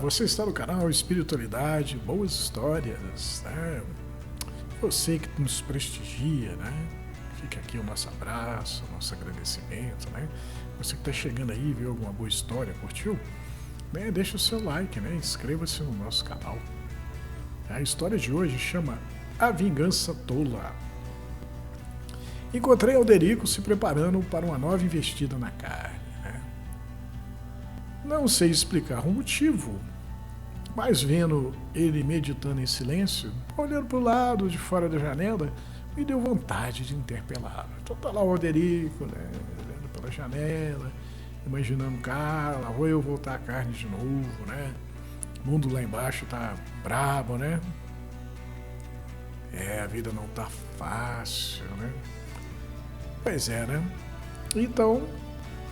você está no canal Espiritualidade, Boas Histórias, né? Você que nos prestigia, né? Fica aqui o nosso abraço, o nosso agradecimento, né? Você que está chegando aí, viu alguma boa história, curtiu? Né? Deixa o seu like, né? Inscreva-se no nosso canal. A história de hoje chama A Vingança Tola. Encontrei Alderico se preparando para uma nova investida na carne, né? Não sei explicar o motivo, mas vendo ele meditando em silêncio, olhando para o lado de fora da janela, me deu vontade de interpelá-lo. Então tá lá o Alderico, né, olhando pela janela, imaginando, cara, lá vou eu voltar a carne de novo, né? O mundo lá embaixo tá brabo, né? A vida não tá fácil, né? Pois é, né? Então,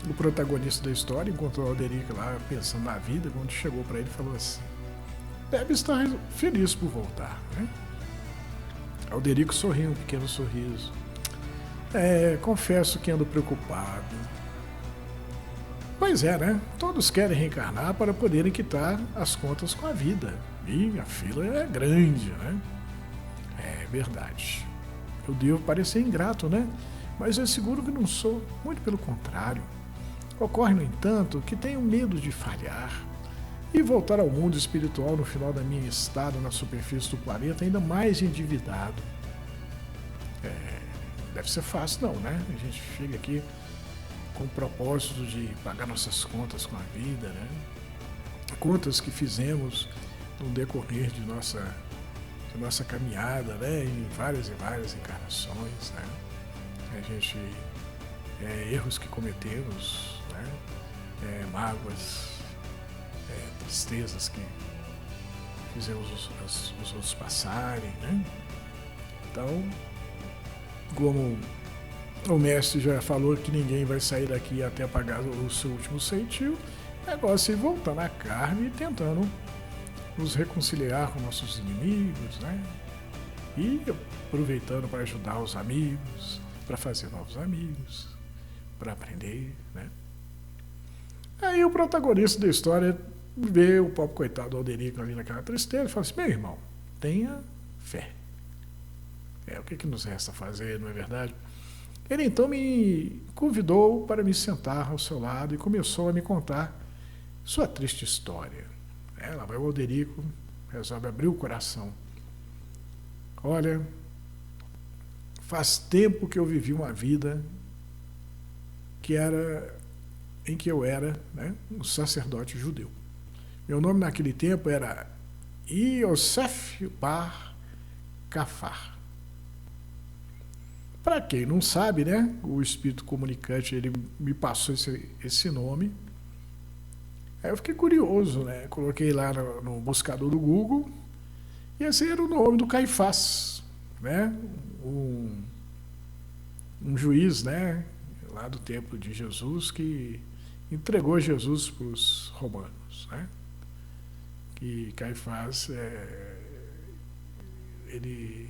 o protagonista da história encontrou o Alderico lá pensando na vida, quando chegou para ele e falou assim: deve estar feliz por voltar, né? Alderico sorriu um pequeno sorriso. Confesso que ando preocupado. Pois é, né? Todos querem reencarnar para poderem quitar as contas com a vida. E a fila é grande, né? É verdade. Eu devo parecer ingrato, né? Mas é seguro que não sou. Muito pelo contrário. Ocorre, no entanto, que tenho medo de falhar e voltar ao mundo espiritual no final da minha estada na superfície do planeta ainda mais endividado. Deve ser fácil não, né? A gente chega aqui com o propósito de pagar nossas contas com a vida, né? Contas que fizemos no decorrer de nossa caminhada, né? Em várias e várias encarnações, né? A gente, erros que cometemos, né? Mágoas, tristezas que fizemos os outros passarem, né? Então, como o mestre já falou que ninguém vai sair daqui até pagar o seu último centil, o negócio é ir voltando à carne e tentando nos reconciliar com nossos inimigos, né? E aproveitando para ajudar os amigos, para fazer novos amigos, para aprender, né? Aí o protagonista da história vê o pobre coitado do Alderico ali naquela tristeza e fala assim: meu irmão, tenha fé. O que nos resta fazer, não é verdade? Ele então me convidou para me sentar ao seu lado e começou a me contar sua triste história. Lá vai o Alderico, resolve abrir o coração. Olha, faz tempo que eu vivi uma vida em que eu era, né, um sacerdote judeu. Meu nome naquele tempo era Yosef Bar Kafar. Para quem não sabe, né, o espírito comunicante ele me passou esse nome. Aí eu fiquei curioso, né? Coloquei lá no buscador do Google e esse era o nome do Caifás, né? Um juiz, né, lá do tempo de Jesus que entregou Jesus para os romanos, né? Que Caifás ele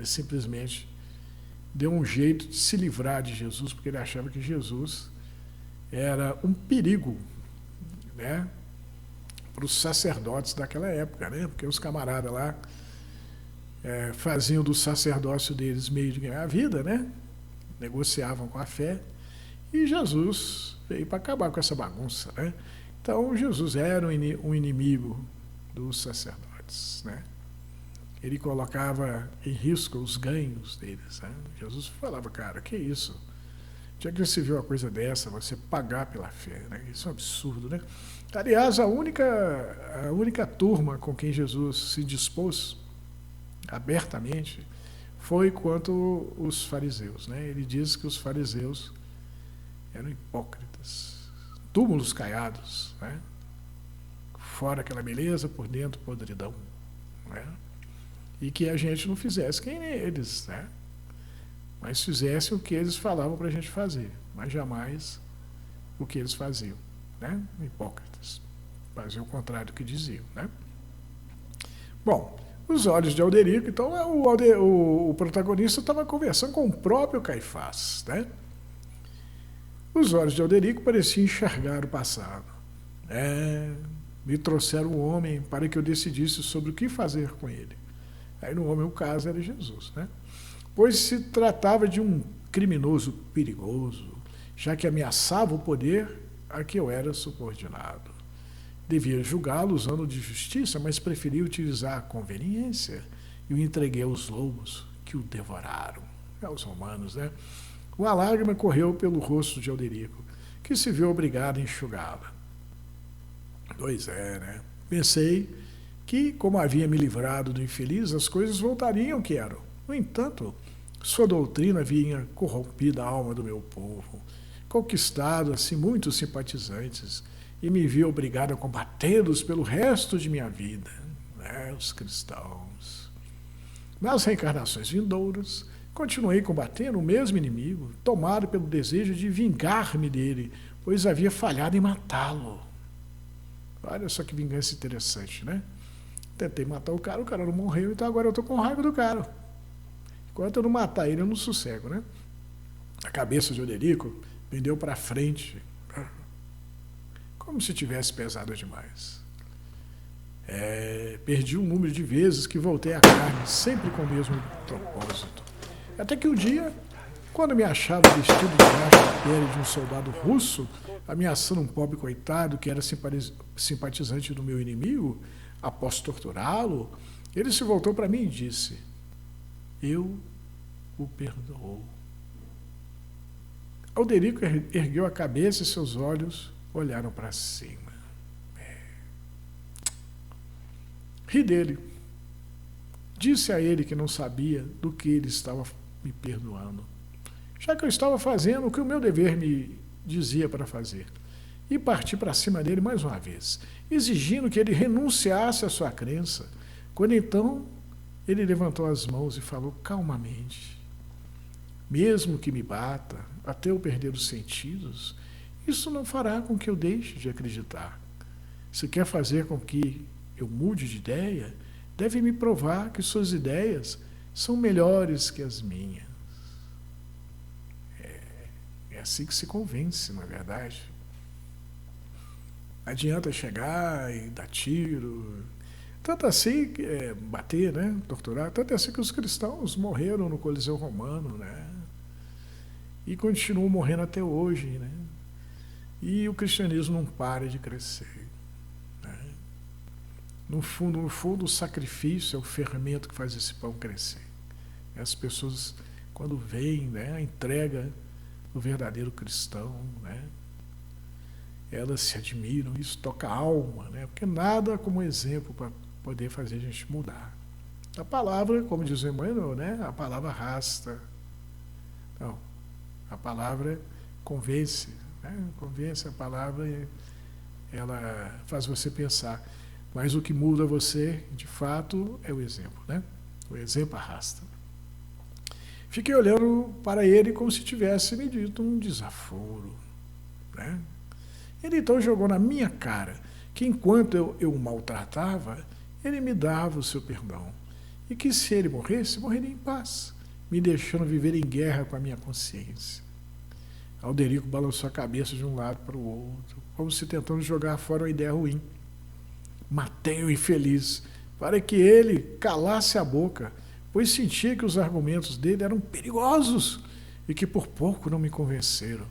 simplesmente deu um jeito de se livrar de Jesus, porque ele achava que Jesus era um perigo, né, para os sacerdotes daquela época, né? Porque os camaradas lá faziam do sacerdócio deles meio de ganhar a vida, né? Negociavam com a fé, e Jesus veio para acabar com essa bagunça, né? Então Jesus era um inimigo dos sacerdotes, né? Ele colocava em risco os ganhos deles, né? Jesus falava: cara, que isso? Já que você viu uma coisa dessa, você pagar pela fé, né? Isso é um absurdo, né? Aliás, a única turma com quem Jesus se dispôs abertamente foi quanto os fariseus, né? Ele diz que os fariseus eram hipócritas, túmulos caiados, né? Fora aquela beleza, por dentro podridão, né? E que a gente não fizesse que nem eles, né? Mas fizesse o que eles falavam para a gente fazer, mas jamais o que eles faziam, né? Hipócritas. Faziam o contrário do que diziam, né? Bom, os olhos de Alderico, então o protagonista estava conversando com o próprio Caifás, né? Os olhos de Alderico pareciam enxergar o passado. me trouxeram um homem para que eu decidisse sobre o que fazer com ele. Aí no homem o caso era Jesus, né? Pois se tratava de um criminoso perigoso, já que ameaçava o poder a que eu era subordinado. Devia julgá-lo usando de justiça, mas preferi utilizar a conveniência e o entreguei aos lobos, que o devoraram. Aos romanos, né? Uma lágrima correu pelo rosto de Alderico, que se viu obrigado a enxugá-la. Pois é, né? Pensei que, como havia me livrado do infeliz, as coisas voltariam ao que eram. No entanto, sua doutrina havia corrompido a alma do meu povo, conquistado assim muitos simpatizantes, e me vi obrigado a combatê-los pelo resto de minha vida, né, os cristãos. Nas reencarnações vindouras, continuei combatendo o mesmo inimigo, tomado pelo desejo de vingar-me dele, pois havia falhado em matá-lo. Olha só que vingança interessante, né? Tentei matar o cara não morreu, então agora eu estou com raiva do cara. Enquanto eu não matar ele, eu não sossego, né? A cabeça de Alderico pendeu para frente, como se tivesse pesado demais. Perdi um número de vezes que voltei à carne, sempre com o mesmo propósito. Até que um dia, quando me achava vestido debaixo da pele de um soldado russo, ameaçando um pobre coitado que era simpatizante do meu inimigo, após torturá-lo, ele se voltou para mim e disse: eu o perdoo. Alderico ergueu a cabeça e seus olhos olharam para cima. Ri dele. Disse a ele que não sabia do que ele estava me perdoando, já que eu estava fazendo o que o meu dever me dizia para fazer. E parti para cima dele mais uma vez, exigindo que ele renunciasse à sua crença. Quando então ele levantou as mãos e falou calmamente: mesmo que me bata até eu perder os sentidos, isso não fará com que eu deixe de acreditar. Se quer fazer com que eu mude de ideia, deve me provar que suas ideias são melhores que as minhas. É assim que se convence, não é verdade? Adianta chegar e dar tiro, tanto assim, bater, né, torturar, tanto assim que os cristãos morreram no Coliseu Romano, né, e continuam morrendo até hoje, né, e o cristianismo não para de crescer, né? No fundo, o sacrifício é o fermento que faz esse pão crescer. E as pessoas, quando veem, né, a entrega do verdadeiro cristão, né, elas se admiram, isso toca a alma, né? Porque nada como exemplo para poder fazer a gente mudar. A palavra, como diz o Emmanuel, né? A palavra arrasta. Não, a palavra convence, né? Convence, a palavra, ela faz você pensar. Mas o que muda você, de fato, é o exemplo, né? O exemplo arrasta. Fiquei olhando para ele como se tivesse me dito um desaforo, né? Ele então jogou na minha cara que enquanto eu o maltratava, ele me dava o seu perdão. E que se ele morresse, morreria em paz, me deixando viver em guerra com a minha consciência. Alderico balançou a cabeça de um lado para o outro, como se tentando jogar fora uma ideia ruim. Matei o infeliz para que ele calasse a boca, pois sentia que os argumentos dele eram perigosos e que por pouco não me convenceram.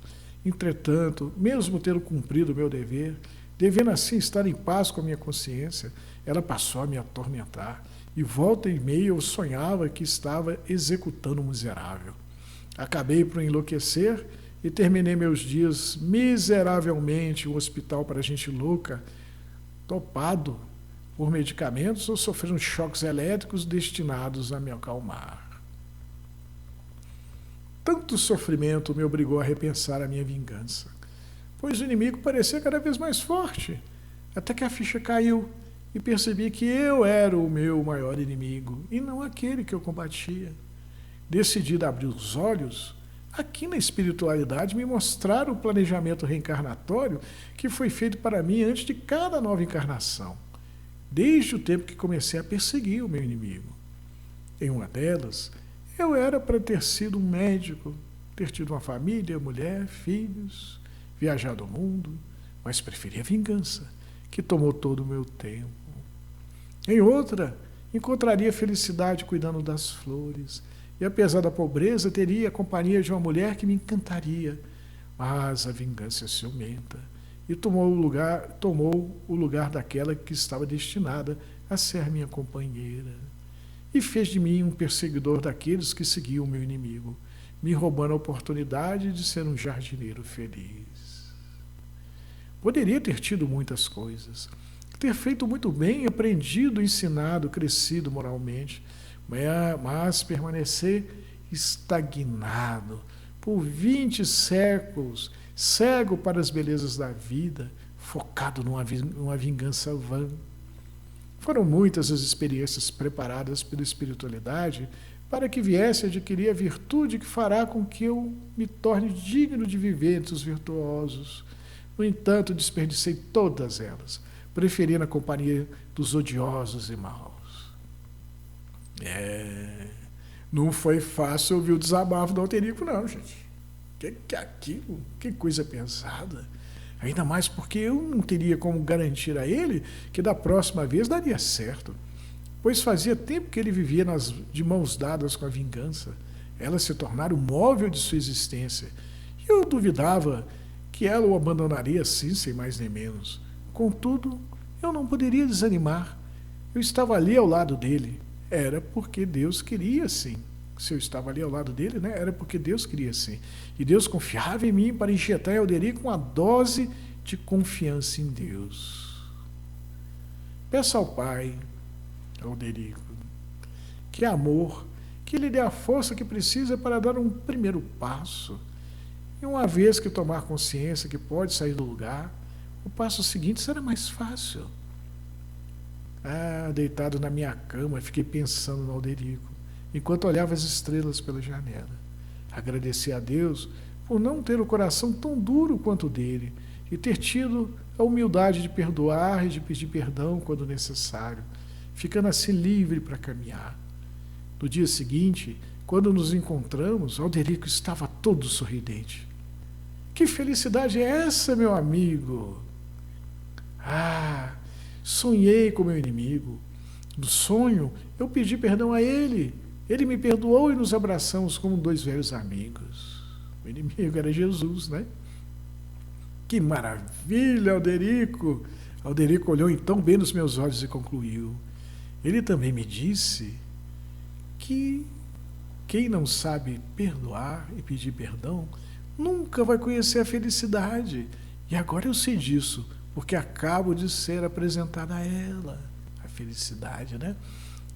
Entretanto, mesmo tendo cumprido o meu dever, devendo assim estar em paz com a minha consciência, ela passou a me atormentar, e volta e meia eu sonhava que estava executando um miserável. Acabei por enlouquecer e terminei meus dias miseravelmente em um hospital para gente louca, topado por medicamentos ou sofrendo choques elétricos destinados a me acalmar. Tanto sofrimento me obrigou a repensar a minha vingança, pois o inimigo parecia cada vez mais forte, até que a ficha caiu e percebi que eu era o meu maior inimigo e não aquele que eu combatia. Decidido a abrir os olhos, aqui na espiritualidade me mostraram o planejamento reencarnatório que foi feito para mim antes de cada nova encarnação, desde o tempo que comecei a perseguir o meu inimigo. Em uma delas, eu era para ter sido um médico, ter tido uma família, mulher, filhos, viajado o mundo, mas preferi a vingança, que tomou todo o meu tempo. Em outra, encontraria felicidade cuidando das flores, e apesar da pobreza, teria a companhia de uma mulher que me encantaria. Mas a vingança é ciumenta e tomou o lugar daquela que estava destinada a ser minha companheira. E fez de mim um perseguidor daqueles que seguiam o meu inimigo, me roubando a oportunidade de ser um jardineiro feliz. Poderia ter tido muitas coisas, ter feito muito bem, aprendido, ensinado, crescido moralmente, mas permanecer estagnado por 20 séculos, cego para as belezas da vida, focado numa vingança vã. Foram muitas as experiências preparadas pela espiritualidade para que viesse a adquirir a virtude que fará com que eu me torne digno de viver entre os virtuosos. No entanto, desperdicei todas elas, preferindo a companhia dos odiosos e maus. Não foi fácil ouvir o desabafo do Alderico, não, gente. Que é aquilo? Que coisa pesada. Ainda mais porque eu não teria como garantir a ele que da próxima vez daria certo. Pois fazia tempo que ele vivia de mãos dadas com a vingança. Ela se tornara o móvel de sua existência. E eu duvidava que ela o abandonaria assim, sem mais nem menos. Contudo, eu não poderia desanimar. Eu estava ali ao lado dele. Era porque Deus queria assim. Se eu estava ali ao lado dele, né, era porque Deus queria assim. E Deus confiava em mim para injetar em Alderico uma dose de confiança em Deus. Peça ao Pai, Alderico, que amor, que lhe dê a força que precisa para dar um primeiro passo. E uma vez que tomar consciência que pode sair do lugar, o passo seguinte será mais fácil. Deitado na minha cama, fiquei pensando no Alderico, enquanto olhava as estrelas pela janela. Agradeci a Deus por não ter o coração tão duro quanto o dele e ter tido a humildade de perdoar e de pedir perdão quando necessário, ficando assim livre para caminhar. No dia seguinte, quando nos encontramos, Alderico estava todo sorridente. Que felicidade é essa, meu amigo? Sonhei com meu inimigo. No sonho, eu pedi perdão a ele. Ele me perdoou e nos abraçamos como dois velhos amigos. O inimigo era Jesus, né? Que maravilha, Alderico! Alderico olhou então bem nos meus olhos e concluiu. Ele também me disse que quem não sabe perdoar e pedir perdão nunca vai conhecer a felicidade. E agora eu sei disso, porque acabo de ser apresentada a ela. A felicidade, né?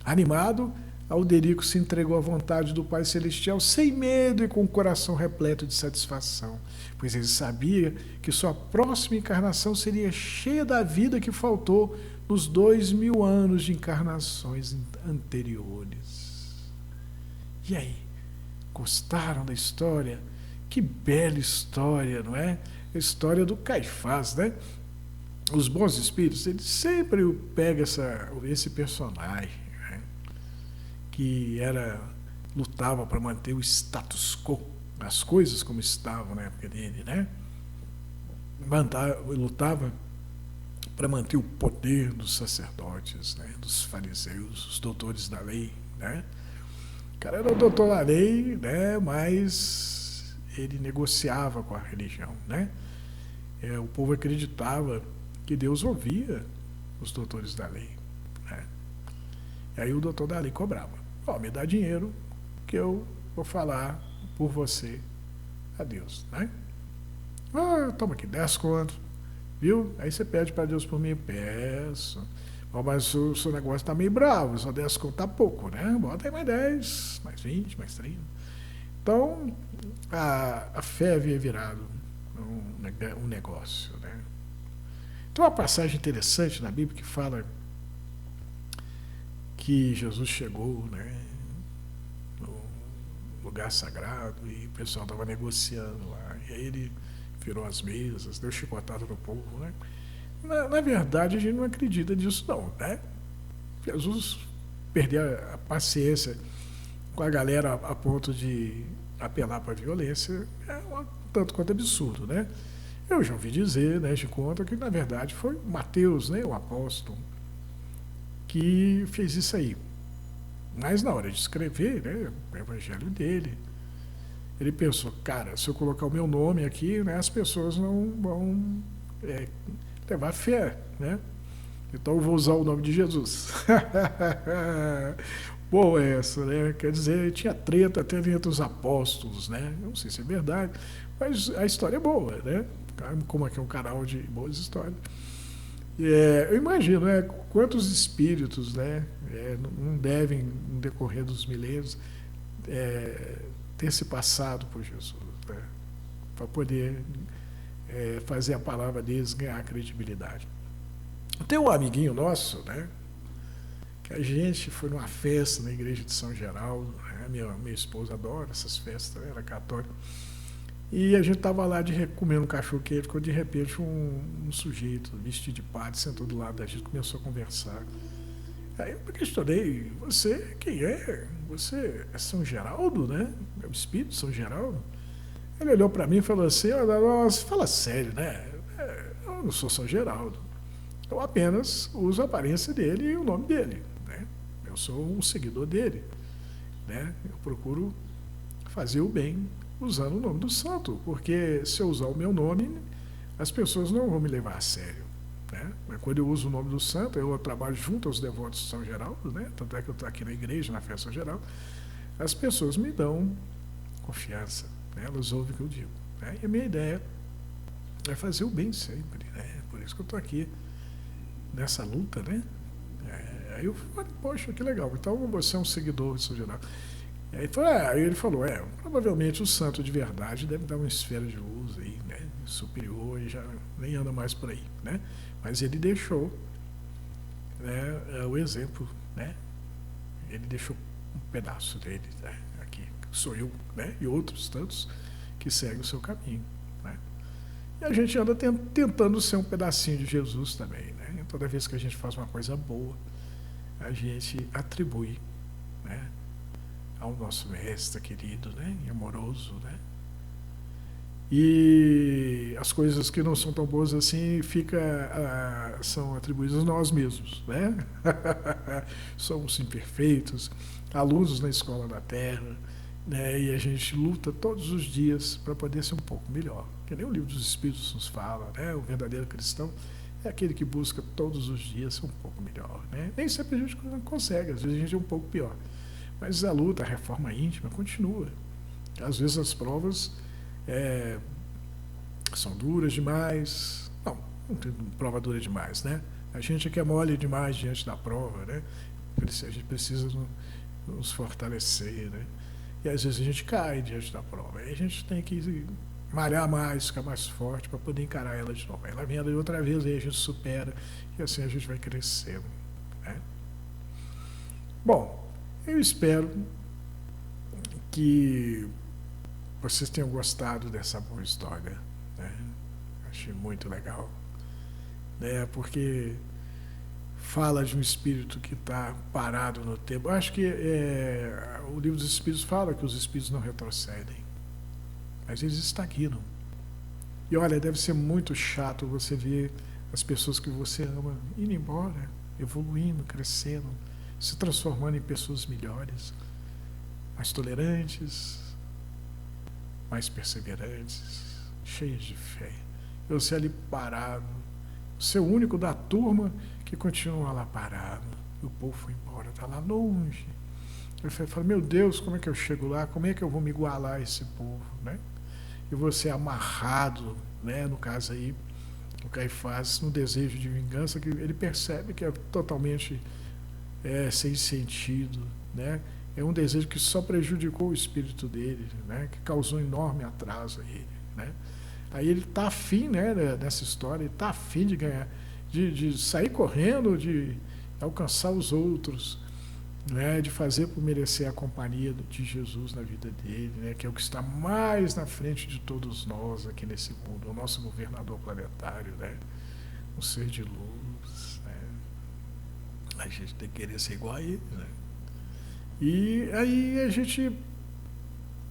Animado, Alderico se entregou à vontade do Pai Celestial sem medo e com o coração repleto de satisfação, pois ele sabia que sua próxima encarnação seria cheia da vida que faltou nos 2000 anos de encarnações anteriores. E aí, gostaram da história? Que bela história, não é? A história do Caifás, né? Os bons espíritos, eles sempre pegam esse personagem, né? Que lutava para manter o status quo, as coisas como estavam na época dele, né? Lutava para manter o poder dos sacerdotes, né? Dos fariseus, os doutores da lei, né? O cara era o doutor da lei, né? Mas ele negociava com a religião, né? O povo acreditava que Deus ouvia os doutores da lei, né? E aí o doutor da lei cobrava. Me dá dinheiro que eu vou falar por você a Deus, né? Toma aqui 10 contos, viu? Aí você pede para Deus por mim, peço. Mas o seu negócio está meio bravo, só 10 contos tá pouco, né? Bota aí mais 10, mais 20, mais 30. Então, a fé havia virado um negócio, né? Tem uma passagem interessante na Bíblia que fala que Jesus chegou, né, no lugar sagrado e o pessoal estava negociando lá. E aí ele virou as mesas, deu chicotada no povo, né? Na verdade, a gente não acredita nisso não, né? Jesus perdeu a paciência com a galera a ponto de apelar para a violência é um tanto quanto absurdo, né? Eu já ouvi dizer, né, de conta, que na verdade foi Mateus, né, o apóstolo, que fez isso aí. Mas na hora de escrever, né, o evangelho dele, ele pensou, cara, se eu colocar o meu nome aqui, né, as pessoas não vão levar fé, né? Então eu vou usar o nome de Jesus. Boa essa, né? Quer dizer, tinha treta até entre os apóstolos, né? Eu não sei se é verdade, mas a história é boa, né? Como aqui é um canal de boas histórias. Eu imagino, né? Quantos espíritos, né? Não devem, no decorrer dos milênios, ter se passado por Jesus, né? Para poder fazer a palavra deles ganhar credibilidade. Tem um amiguinho nosso, né? Que a gente foi numa festa na igreja de São Geraldo, né? Minha esposa adora essas festas, ela é católica. E a gente estava lá comendo um cachorro quente, quando de repente um sujeito vestido de padre sentou do lado da gente e começou a conversar. Aí eu questionei, você quem é? Você é São Geraldo, né? É o espírito de São Geraldo? Ele olhou para mim e falou assim, nossa, fala sério, né? Eu não sou São Geraldo. Eu apenas uso a aparência dele e o nome dele, né? Eu sou um seguidor dele, né? Eu procuro fazer o bem usando o nome do santo, porque se eu usar o meu nome, as pessoas não vão me levar a sério, né? Mas quando eu uso o nome do santo, eu trabalho junto aos devotos de São Geraldo, né? Tanto é que eu estou aqui na igreja, na festa São Geraldo, as pessoas me dão confiança, né? Elas ouvem o que eu digo, né? E a minha ideia é fazer o bem sempre, né? Por isso que eu estou aqui nessa luta, né? Aí eu falei, poxa, que legal, então você é um seguidor de São Geraldo. Aí ele falou, provavelmente o santo de verdade deve dar uma esfera de luz aí, né? Superior e já nem anda mais por aí, né? Mas ele deixou, né, o exemplo, né? Ele deixou um pedaço dele, né? Aqui, sou eu, né? E outros tantos que seguem o seu caminho, né? E a gente anda tentando ser um pedacinho de Jesus também, né? E toda vez que a gente faz uma coisa boa, a gente atribui, né, ao nosso mestre querido, né, e amoroso, né? E as coisas que não são tão boas assim são atribuídas a nós mesmos, né? Somos imperfeitos, alunos na escola da terra, né? E a gente luta todos os dias para poder ser um pouco melhor. Que nem o livro dos Espíritos nos fala, né? O verdadeiro cristão é aquele que busca todos os dias ser um pouco melhor, né? Nem sempre a gente consegue, às vezes a gente é um pouco pior. Mas a luta, a reforma íntima continua. Às vezes as provas são duras demais. Não tem prova dura demais, né? A gente é que é mole demais diante da prova, né? A gente precisa nos fortalecer, né? E às vezes a gente cai diante da prova. Aí a gente tem que malhar mais, ficar mais forte para poder encarar ela de novo. Ela vem ali outra vez, aí a gente supera e assim a gente vai crescendo, né? Bom, eu espero que vocês tenham gostado dessa boa história, né? Achei muito legal, né? Porque fala de um espírito que está parado no tempo. Eu acho que o livro dos Espíritos fala que os espíritos não retrocedem, mas eles estagnam. E olha, deve ser muito chato você ver as pessoas que você ama indo embora, evoluindo, crescendo, se transformando em pessoas melhores, mais tolerantes, mais perseverantes, cheias de fé. Você ali parado, ser o único da turma que continua lá parado. E o povo foi embora, está lá longe. Eu falei, meu Deus, como é que eu chego lá? Como é que eu vou me igualar a esse povo, né? E você amarrado, né? No caso aí, o Caifás, no desejo de vingança, que ele percebe que é totalmente sem sentido, né? É um desejo que só prejudicou o espírito dele, né? Que causou enorme atraso a ele, né? Aí ele está afim, né, nessa história, ele está afim de ganhar, de sair correndo, de alcançar os outros, né, de fazer por merecer a companhia de Jesus na vida dele, né, que é o que está mais na frente de todos nós aqui nesse mundo, o nosso governador planetário, né, um ser de luz, né, a gente tem que querer ser igual a ele, né. E aí a gente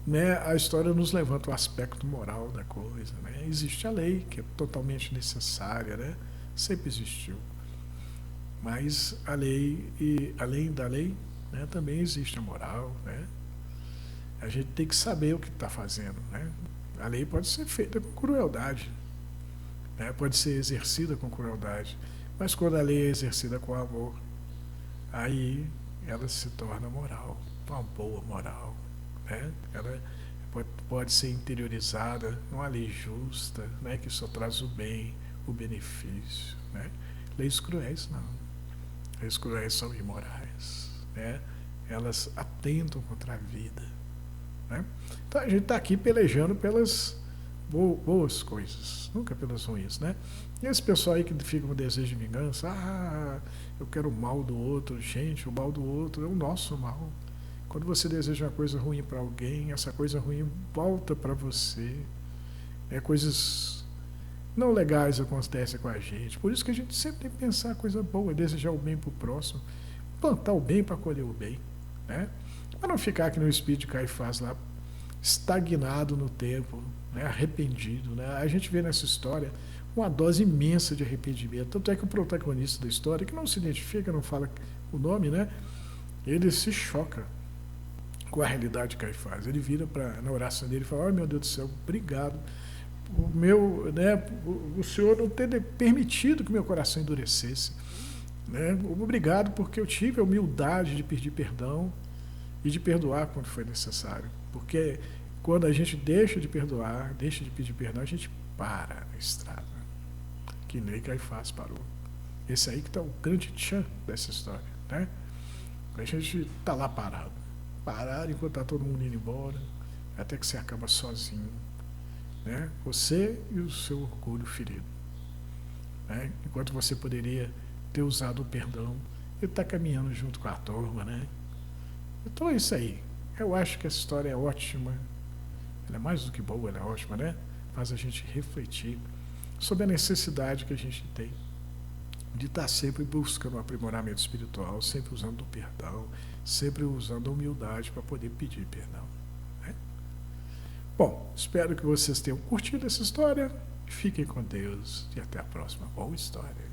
né, a história nos levanta o aspecto moral da coisa, né? Existe a lei, que é totalmente necessária, né? Sempre existiu. Mas a lei, e além da lei, né, também existe a moral, né? A gente tem que saber o que está fazendo, né? A lei pode ser feita com crueldade, né? Pode ser exercida com crueldade, mas quando a lei é exercida com amor, aí ela se torna moral, uma boa moral, né? Ela pode ser interiorizada, uma lei justa, né? Que só traz o bem, o benefício, né? Leis cruéis não. Leis cruéis são imorais, né? Elas atentam contra a vida, né? Então a gente está aqui pelejando pelas boas coisas, nunca pelas ruins, né? E esse pessoal aí que fica com desejo de vingança, eu quero o mal do outro, gente, o mal do outro é o nosso mal. Quando você deseja uma coisa ruim para alguém, essa coisa ruim volta para você. Coisas não legais acontecem com a gente. Por isso que a gente sempre tem que pensar coisa boa, desejar o bem para o próximo, plantar o bem para colher o bem, né? Para não ficar aqui no espírito de Caifás lá, estagnado no tempo, né? Arrependido, né? A gente vê nessa história uma dose imensa de arrependimento. Tanto é que o protagonista da história, que não se identifica, não fala o nome, né? Ele se choca com a realidade de Caifás. Ele vira na oração dele e fala: oh, meu Deus do céu, obrigado. O Senhor não ter permitido que meu coração endurecesse. Né? Obrigado porque eu tive a humildade de pedir perdão e de perdoar quando foi necessário. Porque quando a gente deixa de perdoar, deixa de pedir perdão, a gente para na estrada. Que nem Caifás parou. Esse aí que está o grande tchan dessa história. Né? A gente está lá parado. Parar enquanto está todo mundo indo embora, até que você acaba sozinho. Né? Você e o seu orgulho ferido. Né? Enquanto você poderia ter usado o perdão, ele está caminhando junto com a turma. Né? Então é isso aí. Eu acho que essa história é ótima. Ela é mais do que boa, ela é ótima, né? Faz a gente refletir sobre a necessidade que a gente tem de estar sempre buscando um aprimoramento espiritual, sempre usando o perdão, sempre usando a humildade para poder pedir perdão. Né? Bom, espero que vocês tenham curtido essa história. Fiquem com Deus e até a próxima. Boa história.